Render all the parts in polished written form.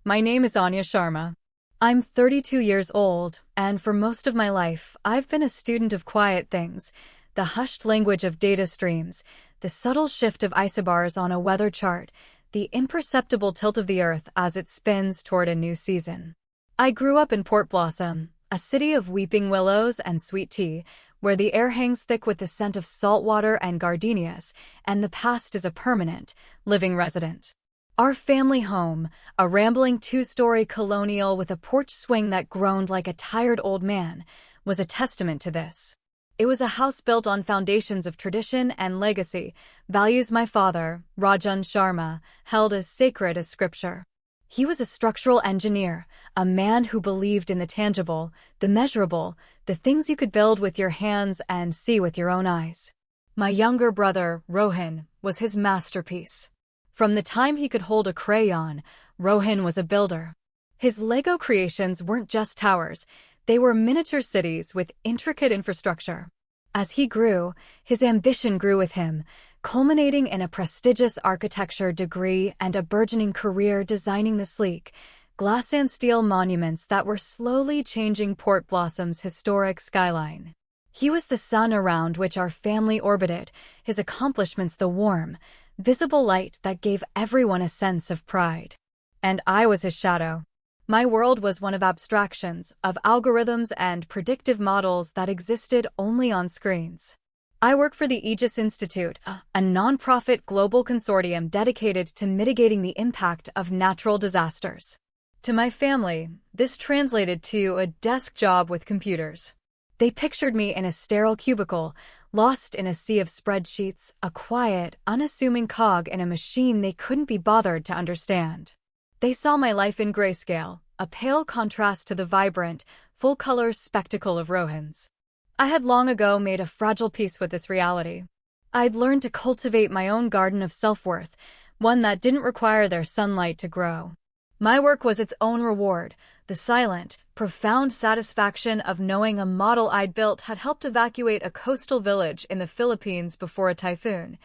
My name is Anya Sharma. I'm 32 years old, and for most of my life, I've been a student of quiet things, the hushed language of data streams, the subtle shift of isobars on a weather chart, the imperceptible tilt of the earth as it spins toward a new season. I grew up in Port Blossom, a city of weeping willows and sweet tea, where the air hangs thick with the scent of saltwater and gardenias, and the past is a permanent, living resident. Our family home, a rambling two-story colonial with a porch swing that groaned like a tired old man, was a testament to this. It was a house built on foundations of tradition and legacy, values my father, Rajan Sharma, held as sacred as scripture. He was a structural engineer, a man who believed in the tangible, the measurable, the things you could build with your hands and see with your own eyes. My younger brother, Rohan, was his masterpiece. From the time he could hold a crayon, Rohan was a builder. His Lego creations weren't just towers, they were miniature cities with intricate infrastructure. As he grew, his ambition grew with him, culminating in a prestigious architecture degree and a burgeoning career designing the sleek, glass and steel monuments that were slowly changing Port Blossom's historic skyline. He was the sun around which our family orbited, his accomplishments the warm, visible light that gave everyone a sense of pride. And I was his shadow. My world was one of abstractions, of algorithms and predictive models that existed only on screens. I work for the Aegis Institute, a nonprofit global consortium dedicated to mitigating the impact of natural disasters. To my family, this translated to a desk job with computers. They pictured me in a sterile cubicle, lost in a sea of spreadsheets, a quiet, unassuming cog in a machine they couldn't be bothered to understand. They saw my life in grayscale, a pale contrast to the vibrant, full-color spectacle of Rohan's. I had long ago made a fragile peace with this reality. I'd learned to cultivate my own garden of self-worth, one that didn't require their sunlight to grow. My work was its own reward, the silent, profound satisfaction of knowing a model I'd built had helped evacuate a coastal village in the Philippines before a typhoon,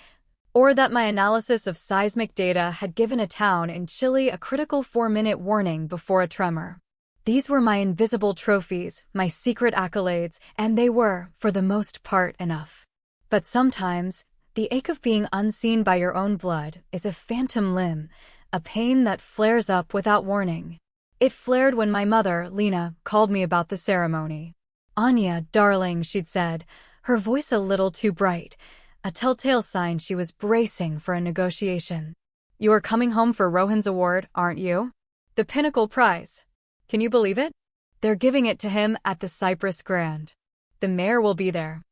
or that my analysis of seismic data had given a town in Chile a critical 4-minute warning before a tremor. These were my invisible trophies, my secret accolades, and they were, for the most part, enough. But sometimes, the ache of being unseen by your own blood is a phantom limb, a pain that flares up without warning. It flared when my mother, Lena, called me about the ceremony. "Anya, darling," she'd said, her voice a little too bright, a telltale sign she was bracing for a negotiation. "You are coming home for Rohan's award, aren't you? The pinnacle prize. Can you believe it? They're giving it to him at the Cypress Grand. The mayor will be there."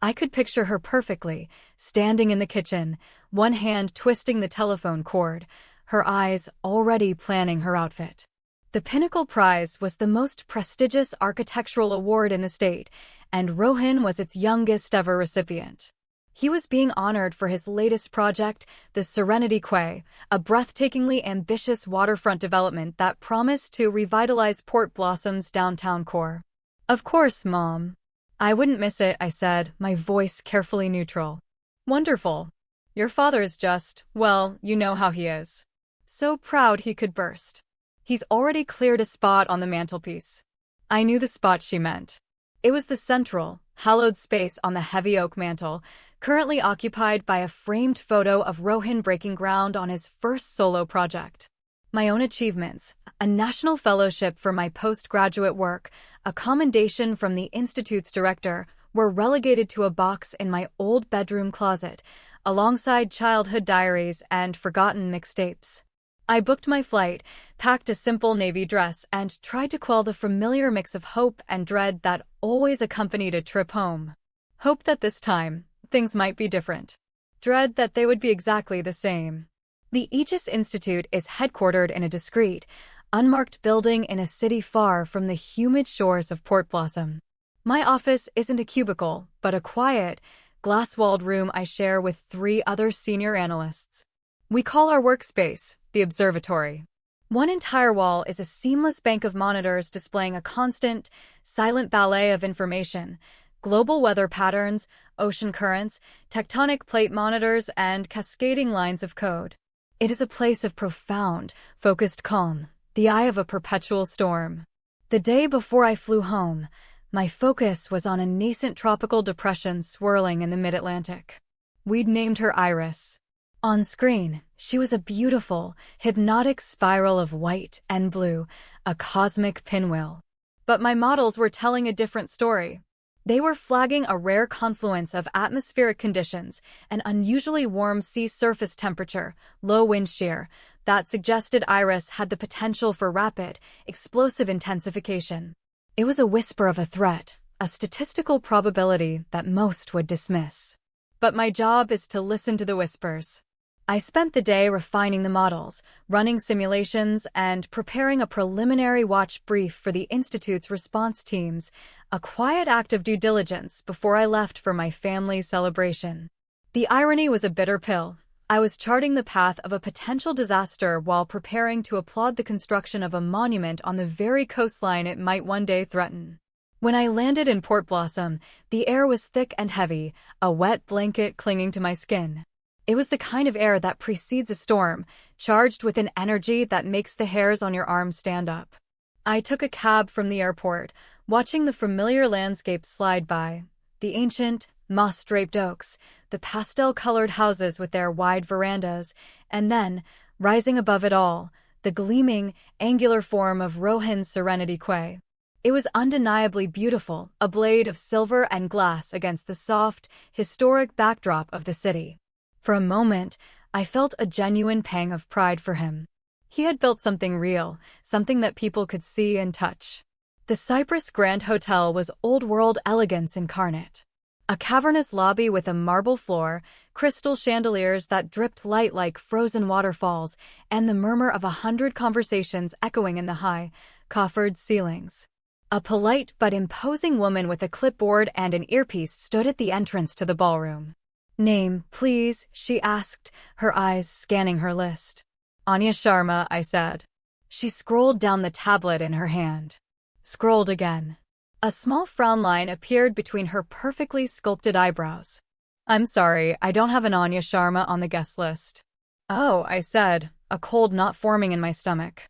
I could picture her perfectly, standing in the kitchen, one hand twisting the telephone cord, her eyes already planning her outfit. The Pinnacle Prize was the most prestigious architectural award in the state, and Rohan was its youngest ever recipient. He was being honored for his latest project, the Serenity Quay, a breathtakingly ambitious waterfront development that promised to revitalize Port Blossom's downtown core. "Of course, Mom. I wouldn't miss it," I said, my voice carefully neutral. "Wonderful. Your father's just, well, you know how he is. So proud he could burst. He's already cleared a spot on the mantelpiece." I knew the spot she meant. It was the central, hallowed space on the heavy oak mantel, currently occupied by a framed photo of Rohan breaking ground on his first solo project. My own achievements, a national fellowship for my postgraduate work, a commendation from the Institute's director, were relegated to a box in my old bedroom closet, alongside childhood diaries and forgotten mixtapes. I booked my flight, packed a simple navy dress, and tried to quell the familiar mix of hope and dread that always accompanied a trip home. Hope that this time, things might be different. Dread that they would be exactly the same. The Aegis Institute is headquartered in a discreet, unmarked building in a city far from the humid shores of Port Blossom. My office isn't a cubicle, but a quiet, glass-walled room I share with 3 other senior analysts. We call our workspace the observatory. One entire wall is a seamless bank of monitors displaying a constant, silent ballet of information: global weather patterns, ocean currents, tectonic plate monitors, and cascading lines of code. It is a place of profound, focused calm, the eye of a perpetual storm. The day before I flew home, my focus was on a nascent tropical depression swirling in the mid-Atlantic. We'd named her Iris. On screen, she was a beautiful, hypnotic spiral of white and blue, a cosmic pinwheel. But my models were telling a different story. They were flagging a rare confluence of atmospheric conditions, an unusually warm sea surface temperature, low wind shear, that suggested Iris had the potential for rapid, explosive intensification. It was a whisper of a threat, a statistical probability that most would dismiss. But my job is to listen to the whispers. I spent the day refining the models, running simulations, and preparing a preliminary watch brief for the Institute's response teams, a quiet act of due diligence before I left for my family celebration. The irony was a bitter pill. I was charting the path of a potential disaster while preparing to applaud the construction of a monument on the very coastline it might one day threaten. When I landed in Port Blossom, the air was thick and heavy, a wet blanket clinging to my skin. It was the kind of air that precedes a storm, charged with an energy that makes the hairs on your arms stand up. I took a cab from the airport, watching the familiar landscape slide by. The ancient, moss-draped oaks, the pastel-colored houses with their wide verandas, and then, rising above it all, the gleaming, angular form of Rohan's Serenity Quay. It was undeniably beautiful, a blade of silver and glass against the soft, historic backdrop of the city. For a moment, I felt a genuine pang of pride for him. He had built something real, something that people could see and touch. The Cyprus Grand Hotel was old-world elegance incarnate. A cavernous lobby with a marble floor, crystal chandeliers that dripped light like frozen waterfalls, and the murmur of 100 conversations echoing in the high, coffered ceilings. A polite but imposing woman with a clipboard and an earpiece stood at the entrance to the ballroom. "Name, please," she asked, her eyes scanning her list. "Anya Sharma," I said. She scrolled down the tablet in her hand. Scrolled again. A small frown line appeared between her perfectly sculpted eyebrows. "I'm sorry, I don't have an Anya Sharma on the guest list." "Oh," I said, a cold knot forming in my stomach.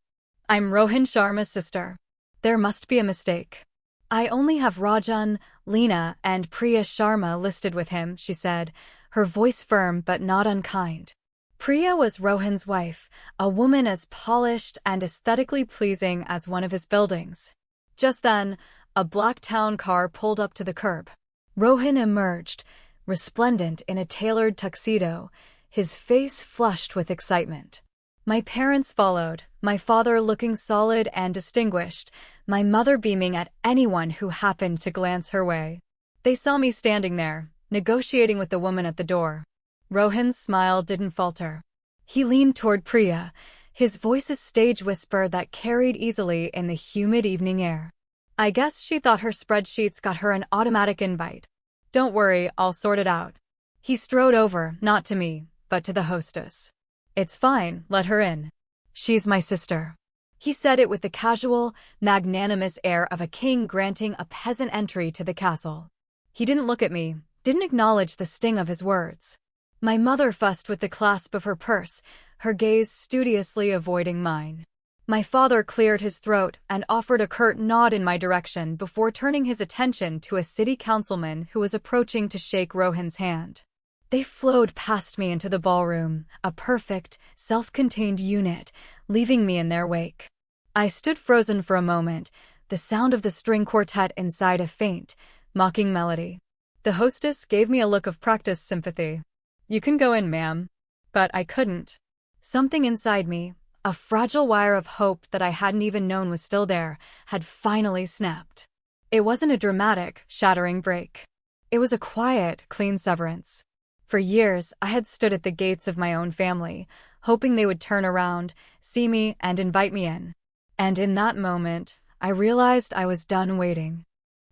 "I'm Rohan Sharma's sister. There must be a mistake." "I only have Rajan, Leena, and Priya Sharma listed with him," she said, her voice firm but not unkind. Priya was Rohan's wife, a woman as polished and aesthetically pleasing as one of his buildings. Just then, a black town car pulled up to the curb. Rohan emerged, resplendent in a tailored tuxedo, his face flushed with excitement. My parents followed, my father looking solid and distinguished, my mother beaming at anyone who happened to glance her way. They saw me standing there, negotiating with the woman at the door. Rohan's smile didn't falter. He leaned toward Priya, his voice a stage whisper that carried easily in the humid evening air. "I guess she thought her spreadsheets got her an automatic invite. Don't worry, I'll sort it out." He strode over, not to me, but to the hostess. "It's fine, let her in. She's my sister." He said it with the casual, magnanimous air of a king granting a peasant entry to the castle. He didn't look at me, didn't acknowledge the sting of his words. My mother fussed with the clasp of her purse, her gaze studiously avoiding mine. My father cleared his throat and offered a curt nod in my direction before turning his attention to a city councilman who was approaching to shake Rohan's hand. They flowed past me into the ballroom, a perfect, self-contained unit, leaving me in their wake. I stood frozen for a moment, the sound of the string quartet inside a faint, mocking melody. The hostess gave me a look of practiced sympathy. "You can go in, ma'am." But I couldn't. Something inside me, a fragile wire of hope that I hadn't even known was still there, had finally snapped. It wasn't a dramatic, shattering break. It was a quiet, clean severance. For years, I had stood at the gates of my own family, hoping they would turn around, see me, and invite me in. And in that moment, I realized I was done waiting.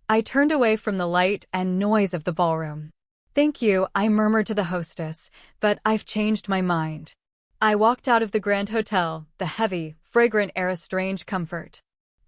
I turned away from the light and noise of the ballroom. "Thank you," I murmured to the hostess, "but I've changed my mind." I walked out of the Grand Hotel, the heavy, fragrant air a strange comfort.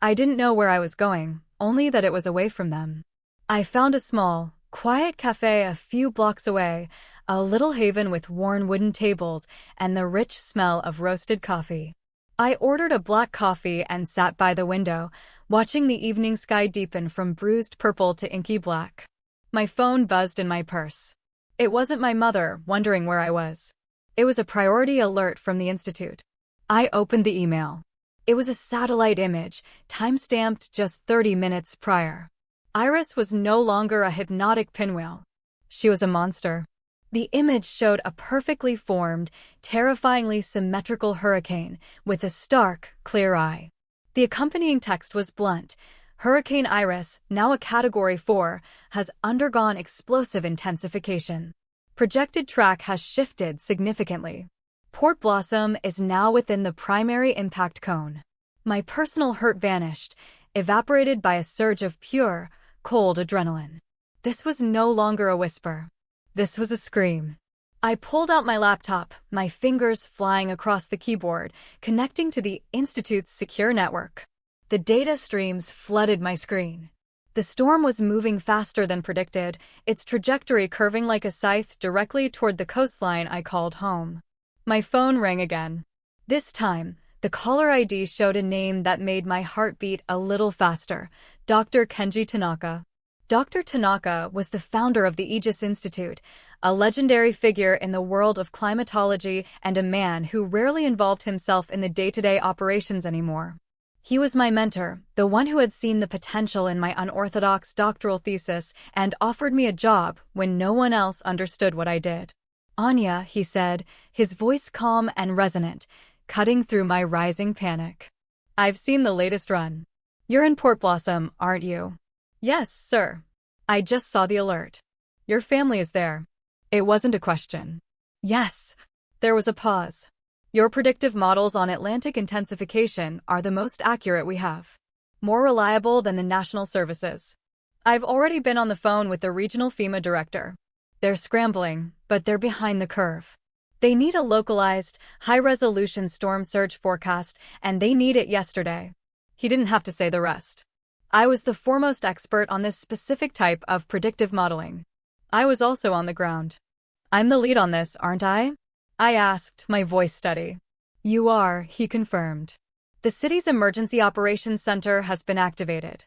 I didn't know where I was going, only that it was away from them. I found a small, quiet cafe a few blocks away, a little haven with worn wooden tables and the rich smell of roasted coffee. I ordered a black coffee and sat by the window, watching the evening sky deepen from bruised purple to inky black. My phone buzzed in my purse. It wasn't my mother wondering where I was. It was a priority alert from the institute. I opened the email. It was a satellite image, time-stamped just 30 minutes prior. Iris was no longer a hypnotic pinwheel. She was a monster. The image showed a perfectly formed, terrifyingly symmetrical hurricane with a stark, clear eye. The accompanying text was blunt. Hurricane Iris, now a Category 4, has undergone explosive intensification. Projected track has shifted significantly. Port Blossom is now within the primary impact cone. My personal hurt vanished, evaporated by a surge of pure, cold adrenaline. This was no longer a whisper. This was a scream. I pulled out my laptop, my fingers flying across the keyboard, connecting to the Institute's secure network. The data streams flooded my screen. The storm was moving faster than predicted, its trajectory curving like a scythe directly toward the coastline I called home. My phone rang again. This time, the caller ID showed a name that made my heart beat a little faster: Dr. Kenji Tanaka. Dr. Tanaka was the founder of the Aegis Institute, a legendary figure in the world of climatology and a man who rarely involved himself in the day-to-day operations anymore. He was my mentor, the one who had seen the potential in my unorthodox doctoral thesis and offered me a job when no one else understood what I did. "Anya," he said, his voice calm and resonant, cutting through my rising panic. "I've seen the latest run. You're in Port Blossom, aren't you?" "Yes, sir. I just saw the alert. Your family is there." It wasn't a question. "Yes." There was a pause. "Your predictive models on Atlantic intensification are the most accurate we have. More reliable than the national services. I've already been on the phone with the regional FEMA director. They're scrambling, but they're behind the curve. They need a localized, high-resolution storm surge forecast, and they need it yesterday." He didn't have to say the rest. I was the foremost expert on this specific type of predictive modeling. I was also on the ground. "I'm the lead on this, aren't I?" I asked, my voice steady. "You are," he confirmed. "The city's emergency operations center has been activated.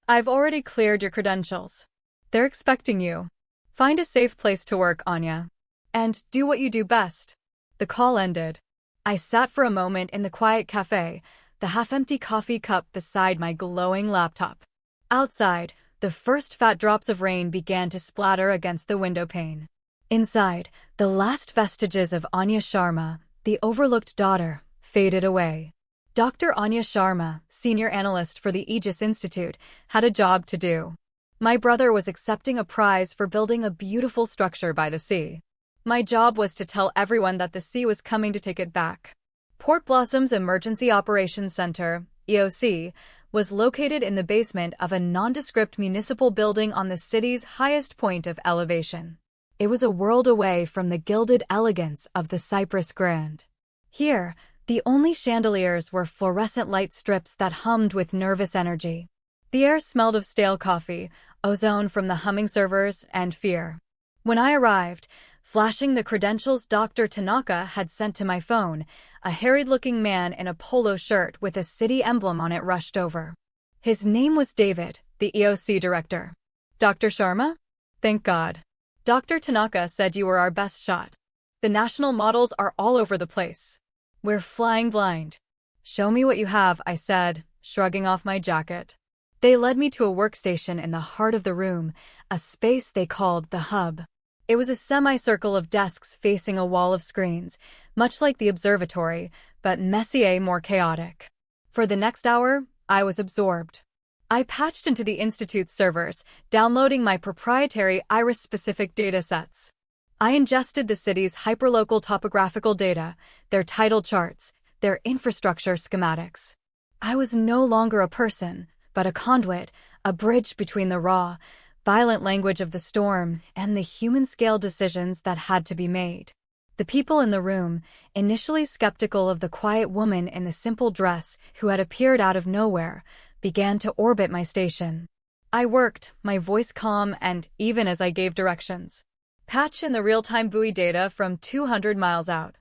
I've already cleared your credentials. They're expecting you. Find a safe place to work, Anya. And do what you do best." The call ended. I sat for a moment in the quiet cafe, the half-empty coffee cup beside my glowing laptop. Outside, the first fat drops of rain began to splatter against the window pane. Inside, the last vestiges of Anya Sharma, the overlooked daughter, faded away. Dr. Anya Sharma, senior analyst for the Aegis Institute, had a job to do. My brother was accepting a prize for building a beautiful structure by the sea. My job was to tell everyone that the sea was coming to take it back. Port Blossom's Emergency Operations Center, EOC, was located in the basement of a nondescript municipal building on the city's highest point of elevation. It was a world away from the gilded elegance of the Cypress Grand. Here, the only chandeliers were fluorescent light strips that hummed with nervous energy. The air smelled of stale coffee, ozone from the humming servers, and fear. When I arrived, flashing the credentials Dr. Tanaka had sent to my phone, a harried-looking man in a polo shirt with a city emblem on it rushed over. His name was David, the EOC director. "Dr. Sharma? Thank God. Dr. Tanaka said you were our best shot. The national models are all over the place. We're flying blind." "Show me what you have," I said, shrugging off my jacket. They led me to a workstation in the heart of the room, a space they called the hub. It was a semicircle of desks facing a wall of screens, much like the observatory, but messier more chaotic. For the next hour, I was absorbed. I patched into the Institute's servers, downloading my proprietary Iris-specific datasets. I ingested the city's hyperlocal topographical data, their tidal charts, their infrastructure schematics. I was no longer a person, but a conduit, a bridge between the raw, violent language of the storm and the human-scale decisions that had to be made. The people in the room, initially skeptical of the quiet woman in the simple dress who had appeared out of nowhere, began to orbit my station. I worked, my voice calm and even as I gave directions. "Patch in the real-time buoy data from 200 miles out.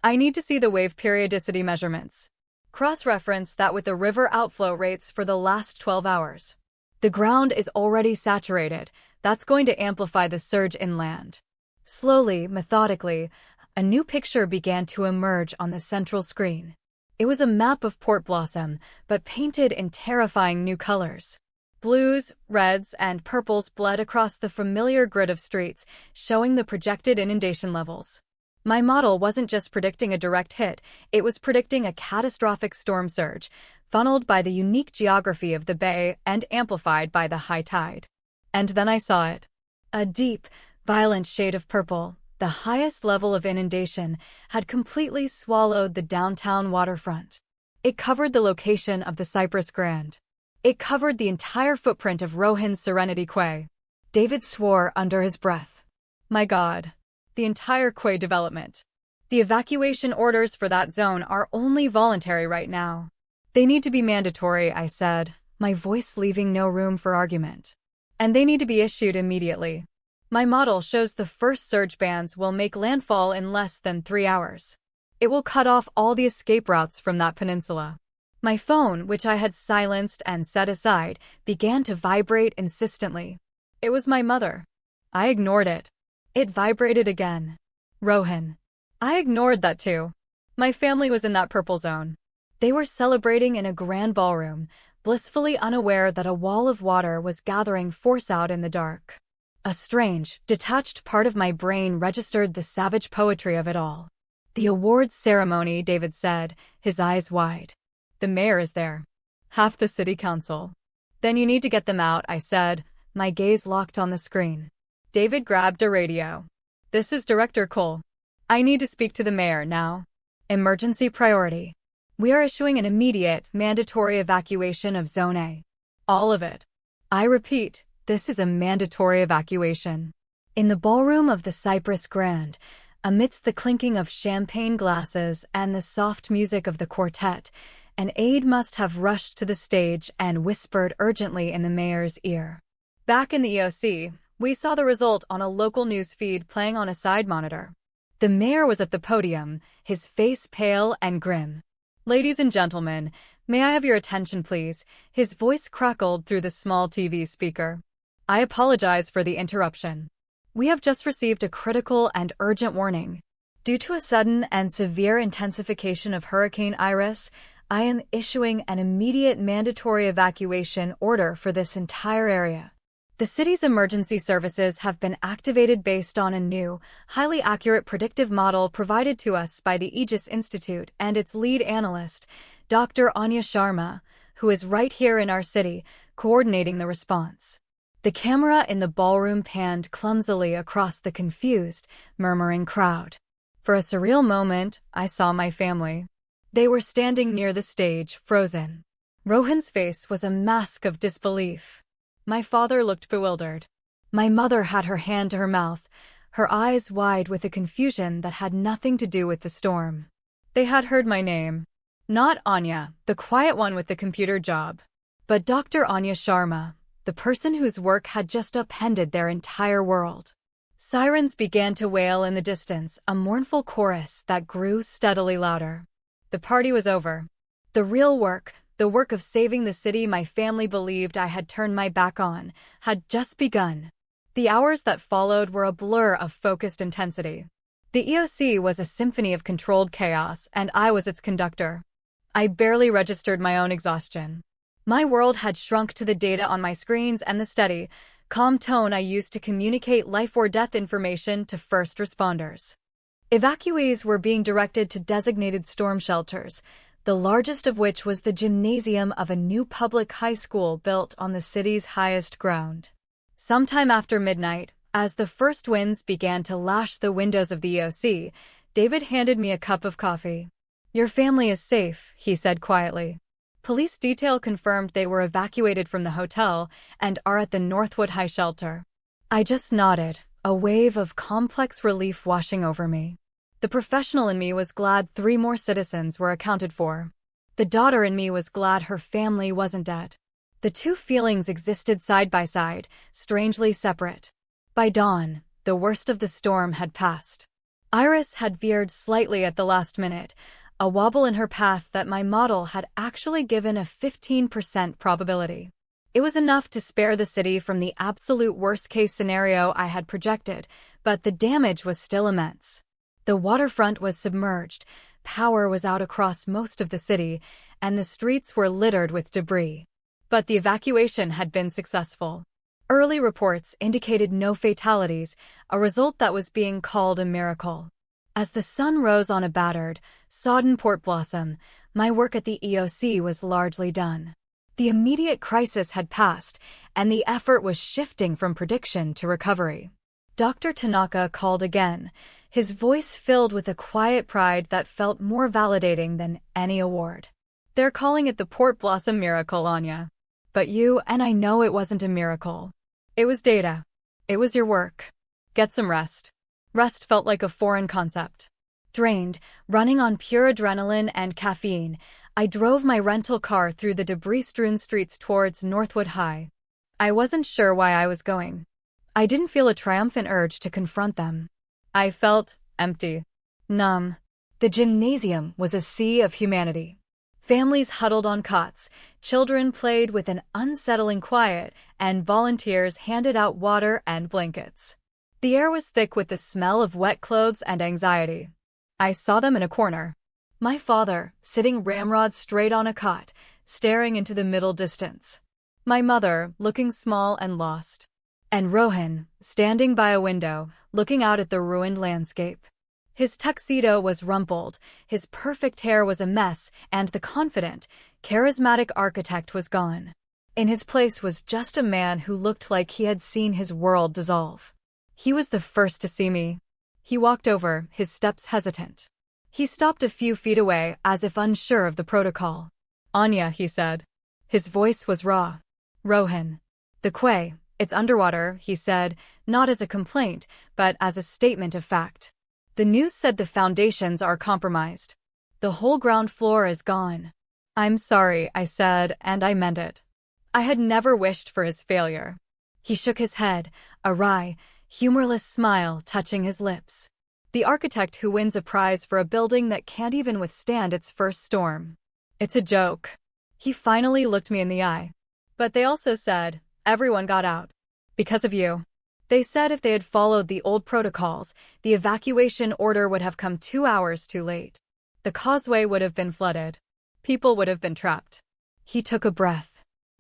I need to see the wave periodicity measurements. Cross-reference that with the river outflow rates for the last 12 hours. The ground is already saturated. That's going to amplify the surge inland. Slowly, methodically, a new picture began to emerge on the central screen. It was a map of Port Blossom, but painted in terrifying new colors. Blues, reds, and purples bled across the familiar grid of streets, showing the projected inundation levels. My model wasn't just predicting a direct hit, it was predicting a catastrophic storm surge, funneled by the unique geography of the bay and amplified by the high tide. And then I saw it. A deep, violent shade of purple, the highest level of inundation, had completely swallowed the downtown waterfront. It covered the location of the Cypress Grand. It covered the entire footprint of Rohan's Serenity Quay. David swore under his breath. My God. The entire quay development. The evacuation orders for that zone are only voluntary right now. They need to be mandatory, I said, my voice leaving no room for argument. And they need to be issued immediately. My model shows the first surge bands will make landfall in less than 3 hours. It will cut off all the escape routes from that peninsula. My phone, which I had silenced and set aside, began to vibrate insistently. It was my mother. I ignored it. It vibrated again. Rohan. I ignored that too. My family was in that purple zone. They were celebrating in a grand ballroom, blissfully unaware that a wall of water was gathering force out in the dark. A strange, detached part of my brain registered the savage poetry of it all. The awards ceremony, David said, his eyes wide. The mayor is there. Half the city council. Then you need to get them out, I said, my gaze locked on the screen. David grabbed a radio. This is Director Cole. I need to speak to the mayor now. Emergency priority. We are issuing an immediate, mandatory evacuation of Zone A. All of it. I repeat, this is a mandatory evacuation. In the ballroom of the Cypress Grand, amidst the clinking of champagne glasses and the soft music of the quartet, an aide must have rushed to the stage and whispered urgently in the mayor's ear. Back in the EOC, we saw the result on a local news feed playing on a side monitor. The mayor was at the podium, his face pale and grim. Ladies and gentlemen, may I have your attention please? His voice crackled through the small TV speaker. I apologize for the interruption. We have just received a critical and urgent warning. Due to a sudden and severe intensification of Hurricane Iris, I am issuing an immediate mandatory evacuation order for this entire area. The city's emergency services have been activated based on a new, highly accurate predictive model provided to us by the Aegis Institute and its lead analyst, Dr. Anya Sharma, who is right here in our city, coordinating the response. The camera in the ballroom panned clumsily across the confused, murmuring crowd. For a surreal moment, I saw my family. They were standing near the stage, frozen. Rohan's face was a mask of disbelief. My father looked bewildered. My mother had her hand to her mouth, her eyes wide with a confusion that had nothing to do with the storm. They had heard my name. Not Anya, the quiet one with the computer job, but Dr. Anya Sharma, the person whose work had just upended their entire world. Sirens began to wail in the distance, a mournful chorus that grew steadily louder. The party was over. The real work, the work of saving the city my family believed I had turned my back on, had just begun. The hours that followed were a blur of focused intensity. The EOC was a symphony of controlled chaos, and I was its conductor. I barely registered my own exhaustion. My world had shrunk to the data on my screens and the steady, calm tone I used to communicate life or death information to first responders. Evacuees were being directed to designated storm shelters, the largest of which was the gymnasium of a new public high school built on the city's highest ground. Sometime after midnight, as the first winds began to lash the windows of the EOC, David handed me a cup of coffee. "Your family is safe," he said quietly. Police detail confirmed they were evacuated from the hotel and are at the Northwood High Shelter. I just nodded, a wave of complex relief washing over me. The professional in me was glad 3 more citizens were accounted for. The daughter in me was glad her family wasn't dead. The two feelings existed side by side, strangely separate. By dawn, the worst of the storm had passed. Iris had veered slightly at the last minute, a wobble in her path that my model had actually given a 15% probability. It was enough to spare the city from the absolute worst-case scenario I had projected, but the damage was still immense. The waterfront was submerged, power was out across most of the city, and the streets were littered with debris. But the evacuation had been successful. Early reports indicated no fatalities, a result that was being called a miracle. As the sun rose on a battered, sodden Port Blossom, my work at the EOC was largely done. The immediate crisis had passed, and the effort was shifting from prediction to recovery. Dr. Tanaka called again, his voice filled with a quiet pride that felt more validating than any award. "They're calling it the Port Blossom miracle, Anya. But you and I know it wasn't a miracle. It was data. It was your work. Get some rest." Rest felt like a foreign concept. Drained, running on pure adrenaline and caffeine, I drove my rental car through the debris-strewn streets towards Northwood High. I wasn't sure why I was going. I didn't feel a triumphant urge to confront them. I felt empty, numb. The gymnasium was a sea of humanity. Families huddled on cots, children played with an unsettling quiet, and volunteers handed out water and blankets. The air was thick with the smell of wet clothes and anxiety. I saw them in a corner. My father, sitting ramrod straight on a cot, staring into the middle distance. My mother, looking small and lost. And Rohan, standing by a window, looking out at the ruined landscape. His tuxedo was rumpled, his perfect hair was a mess, and the confident, charismatic architect was gone. In his place was just a man who looked like he had seen his world dissolve. He was the first to see me. He walked over, his steps hesitant. He stopped a few feet away, as if unsure of the protocol. "Anya," he said. His voice was raw. "Rohan. The quay, it's underwater," he said, not as a complaint, but as a statement of fact. "The news said the foundations are compromised. The whole ground floor is gone." "I'm sorry," I said, and I meant it. I had never wished for his failure. He shook his head, a wry, humorless smile touching his lips. The architect who wins a prize for a building that can't even withstand its first storm. "It's a joke." He finally looked me in the eye. "But they also said, everyone got out. Because of you. They said if they had followed the old protocols, the evacuation order would have come 2 hours too late. The causeway would have been flooded. People would have been trapped." He took a breath.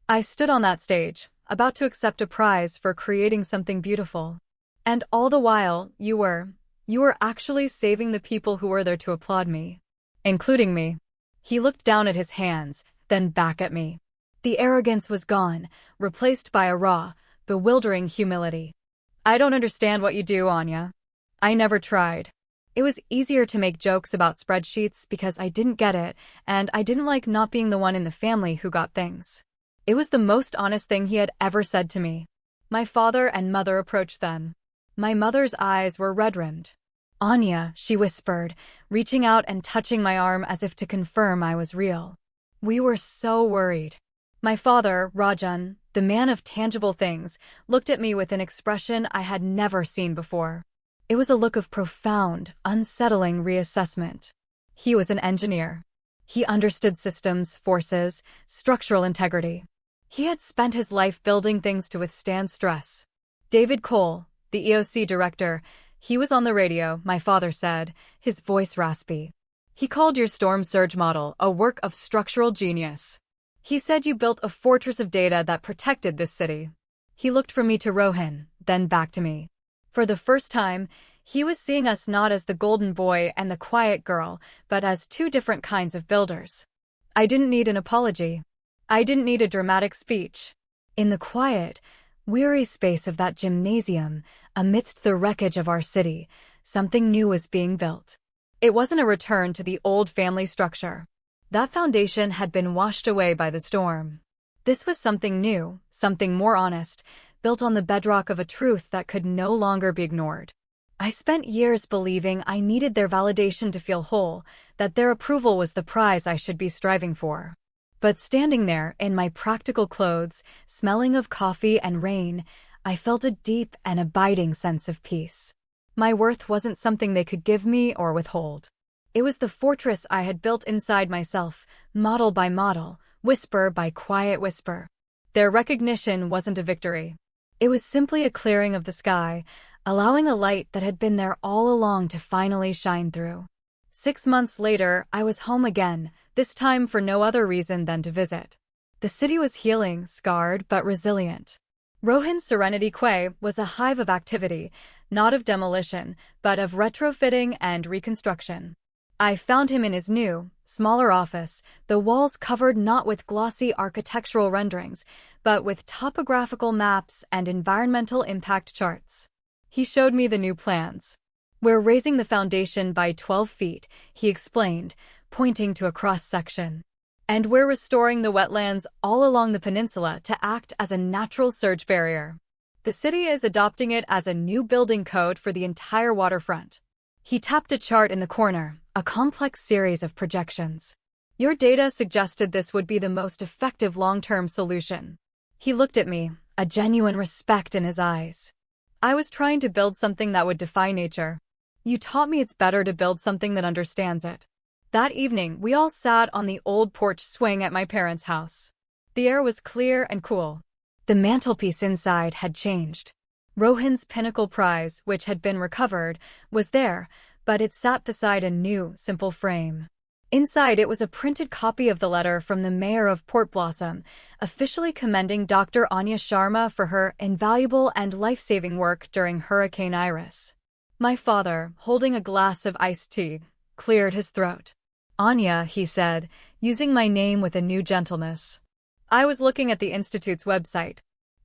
"I stood on that stage, about to accept a prize for creating something beautiful. And all the while, you were actually saving the people who were there to applaud me. Including me." He looked down at his hands, then back at me. The arrogance was gone, replaced by a raw, bewildering humility. "I don't understand what you do, Anya. I never tried. It was easier to make jokes about spreadsheets because I didn't get it, and I didn't like not being the one in the family who got things." It was the most honest thing he had ever said to me. My father and mother approached then. My mother's eyes were red-rimmed. "Anya," she whispered, reaching out and touching my arm as if to confirm I was real. "We were so worried." My father, Rajan, the man of tangible things, looked at me with an expression I had never seen before. It was a look of profound, unsettling reassessment. He was an engineer. He understood systems, forces, structural integrity. He had spent his life building things to withstand stress. David Cole, the EOC director, he was on the radio, my father said, his voice raspy. "He called your storm surge model a work of structural genius. He said you built a fortress of data that protected this city." He looked from me to Rohan, then back to me. For the first time, he was seeing us not as the golden boy and the quiet girl, but as two different kinds of builders. I didn't need an apology. I didn't need a dramatic speech. In the quiet, weary space of that gymnasium, amidst the wreckage of our city, something new was being built. It wasn't a return to the old family structure. That foundation had been washed away by the storm. This was something new, something more honest, built on the bedrock of a truth that could no longer be ignored. I spent years believing I needed their validation to feel whole, that their approval was the prize I should be striving for. But standing there, in my practical clothes, smelling of coffee and rain, I felt a deep and abiding sense of peace. My worth wasn't something they could give me or withhold. It was the fortress I had built inside myself, model by model, whisper by quiet whisper. Their recognition wasn't a victory. It was simply a clearing of the sky, allowing a light that had been there all along to finally shine through. 6 months later, I was home again, this time for no other reason than to visit. The city was healing, scarred, but resilient. Rohin's Serenity Quay was a hive of activity, not of demolition, but of retrofitting and reconstruction. I found him in his new, smaller office, the walls covered not with glossy architectural renderings, but with topographical maps and environmental impact charts. He showed me the new plans. "We're raising the foundation by 12 feet, he explained, pointing to a cross-section. "And we're restoring the wetlands all along the peninsula to act as a natural surge barrier. The city is adopting it as a new building code for the entire waterfront." He tapped a chart in the corner, a complex series of projections. "Your data suggested this would be the most effective long-term solution." He looked at me, a genuine respect in his eyes. "I was trying to build something that would defy nature. You taught me it's better to build something that understands it." That evening, we all sat on the old porch swing at my parents' house. The air was clear and cool. The mantelpiece inside had changed. Rohin's pinnacle prize, which had been recovered, was there, but it sat beside a new, simple frame. Inside it was a printed copy of the letter from the mayor of Port Blossom, officially commending Dr. Anya Sharma for her invaluable and life-saving work during Hurricane Iris. My father, holding a glass of iced tea, cleared his throat. "Anya," he said, using my name with a new gentleness. "I was looking at the Institute's website.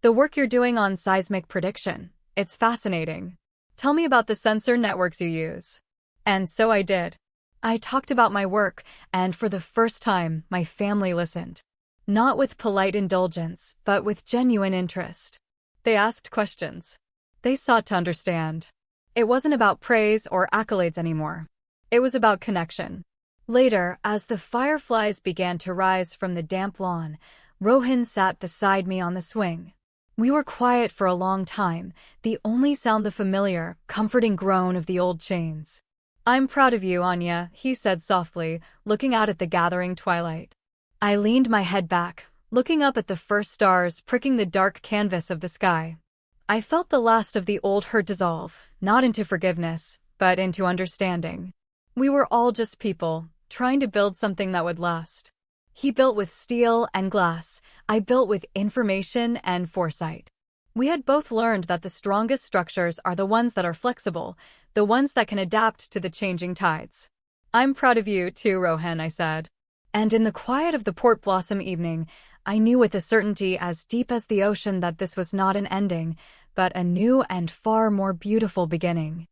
The work you're doing on seismic prediction. It's fascinating. Tell me about the sensor networks you use." And so I did. I talked about my work, and for the first time, my family listened. Not with polite indulgence, but with genuine interest. They asked questions. They sought to understand. It wasn't about praise or accolades anymore. It was about connection. Later, as the fireflies began to rise from the damp lawn, Rohin sat beside me on the swing. We were quiet for a long time, the only sound the familiar, comforting groan of the old chains. "I'm proud of you, Anya," he said softly, looking out at the gathering twilight. I leaned my head back, looking up at the first stars pricking the dark canvas of the sky. I felt the last of the old hurt dissolve, not into forgiveness, but into understanding. We were all just people, trying to build something that would last. He built with steel and glass, I built with information and foresight. We had both learned that the strongest structures are the ones that are flexible, the ones that can adapt to the changing tides. "I'm proud of you too, Rohin," I said. And in the quiet of the Port Blossom evening, I knew with a certainty as deep as the ocean that this was not an ending, but a new and far more beautiful beginning.